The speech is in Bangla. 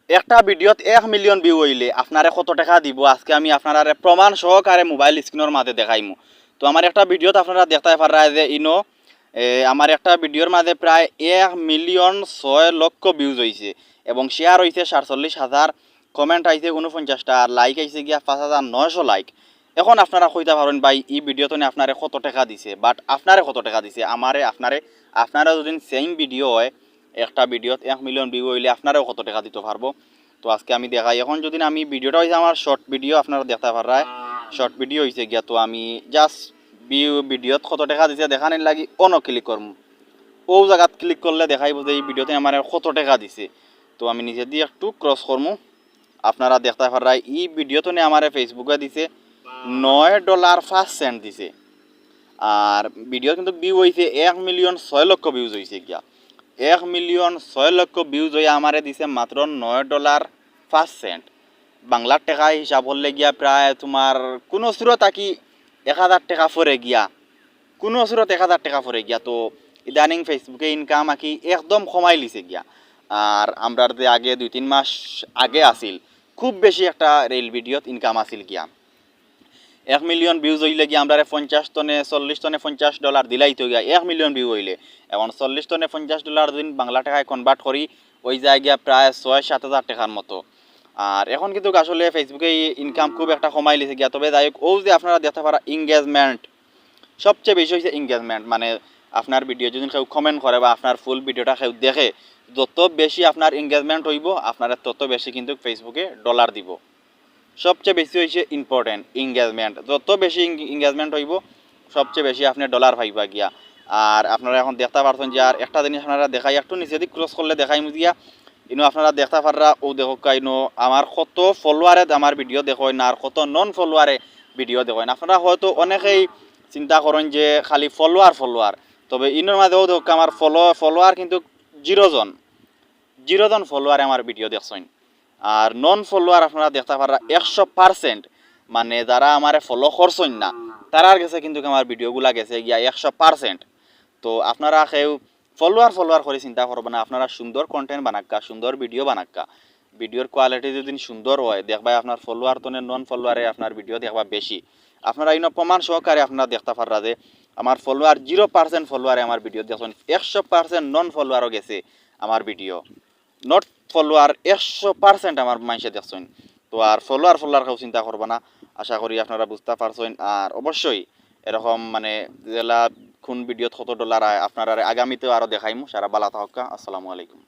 একটা ভিডিওত 1 মিলিয়ন ভিউ হইলে আপনারে কত টাকা দিব আজকে আমি আপনারা প্রমাণ সহকারে মোবাইল স্ক্রিনের মাঝে দেখাইমু। তো আমার একটা ভিডিওত আপনারা দেখতে পারা যে আমার একটা ভিডিওর মাঝে প্রায় 1,06,00,000 ভিউজ হয়েছে এবং শেয়ার হয়েছে 47,000, কমেন্ট আইছে 49টা, আর লাইক আইছে গিয়া 5,900 লাইক। এখন আপনারা কইতে পারেন ভাই এই ভিডিওতে আপনারে কত টাকা দিছে, বাট আপনারে কত টাকা দিছে আমারে আপনারা যদি সেম ভিডিও হয় একটা ভিডিওত 1 মিলিয়ন ভিউ হইলে আপনারাও কত টাকা দিতে পারবো। তো আজকে আমি দেখাই। এখন যদি আমি ভিডিওটা হয়েছে আমার শর্ট ভিডিও, আপনারা দেখতে পারায় শর্ট ভিডিও হয়েছে গিয়া। তো আমি জাস্ট ভিডিওত কত টাকা দিছে দেখানোর লাগি ক্লিক করবো। ও জায়গাত ক্লিক করলে দেখাইব যে এই ভিডিওতে আমার কত টাকা দিছে। তো আমি নিজে দিয়ে একটু ক্রস করবো। আপনারা দেখতে পারায় এই ভিডিওতে আমার ফেসবুকে দিছে $9.05 দিছে। আর ভিডিও কিন্তু ভিউ হয়েছে 1,06,00,000 ভিউজ হয়েছে গিয়া। 1,06,00,000 ভিউজ হয়ে আমারে দিছে মাত্র $9.05। বাংলার টাকা হিসাব হলে গিয়া প্রায় তোমার কোনো সুরত আকি 1,000 টাকা পরে গিয়া, কোনো সুরত 1,000 টাকা পরে গিয়া। তো ইদানিং ফেসবুকে ইনকাম আকি একদম কমাই লিছে গিয়া। আর আমরা যে আগে 2-3 মাস আগে আসিল খুব বেশি একটা রিল ভিডিওত ইনকাম আসিল গিয়া। 1 মিলিয়ন ভিউজ হইলে গিয়ে আমরা 50 টনে 40 টনে $50 দিলাই তো গিয়া 1 মিলিয়ন ভিউ হইলে। এখন 40 টনে $50 দিন বাংলা টাকায় কনভার্ট করি ওই জায়গায় প্রায় 6-7 হাজার টাকার মতো। আর এখন কিন্তু আসলে ফেসবুকে ইনকাম খুব একটা কমাই লিছে গিয়া। তবে যাই হোক, ও যে আপনারা দেখতে পারা এঙ্গেজমেন্ট সবচেয়ে বেশি হয়েছে এঙ্গেজমেন্ট, মানে আপনার ভিডিও যদি কেউ কমেন্ট করে বা আপনার ফুল ভিডিওটা কেউ দেখে, যত বেশি আপনার এঙ্গেজমেন্ট হইব আপনারা তত বেশি কিন্তু ফেসবুকে ডলার দিব। সবচেয়ে বেশি হয়েছে ইম্পর্টেন্ট এঙ্গেজমেন্ট, যত বেশি এঙ্গেজমেন্ট হইব সবচেয়ে বেশি আপনি ডলার পাইবা গিয়া। আর আপনারা এখন দেখতে পারছেন যে আর একটা জিনিস আপনারা দেখাই, একটু নিচে দিক ক্রস করলে দেখাই গিয়া। ইনো আপনারা দেখতে পাররা ও দেখো কাইনো আমার কত ফলোয়ারে আমার ভিডিও দেখোয় না, আর কত নন ফলোয়ারে ভিডিও দেখোয় না। আপনারা হয়তো অনেকেই চিন্তা করেন যে খালি ফলোয়ার, তবে ইনোর মাঝেও দেখো আমার ফলোয়ার কিন্তু 0 জন ফলোয়ারে আমার ভিডিও দেখছেন। আর নন ফলোয়ার আপনারা দেখতে পারা 100%, মানে যারা আমার ফলো করছেন না তারার কাছে কিন্তু আমার ভিডিওগুলা গেছে গিয়া 100%। তো আপনারা কেউ ফলোয়ার করে চিন্তা করবেন না, আপনারা সুন্দর কন্টেন্ট বানাক্কা, সুন্দর ভিডিও বানাক্কা। ভিডিওর কোয়ালিটি যদি সুন্দর হয় দেখবা আপনার ফলোয়ার তো নন ফলোয়ারে আপনার ভিডিও দেখবা বেশি। আপনারা ইনো প্রমাণ সহকারে আপনারা দেখতে পাররা যে আমার ফলোয়ার 0% ফলোয়ারে আমার ভিডিও দেখুন, 100% নন ফলোয়ারও গেছে আমার ভিডিও। নট ফলোয়ার 100% আমার মানুষে দেখছেন। তো আর ফলোয়ার কেউ চিন্তা করবে না, আশা করি আপনারা বুঝতে পারছেন। আর অবশ্যই এরকম মানে জেলা কোন ভিডিওত কত ডলার আয় আপনারা আগামীতেও আরও দেখাইমু। সারা বালা থাকা, আসসালামু আলাইকুম।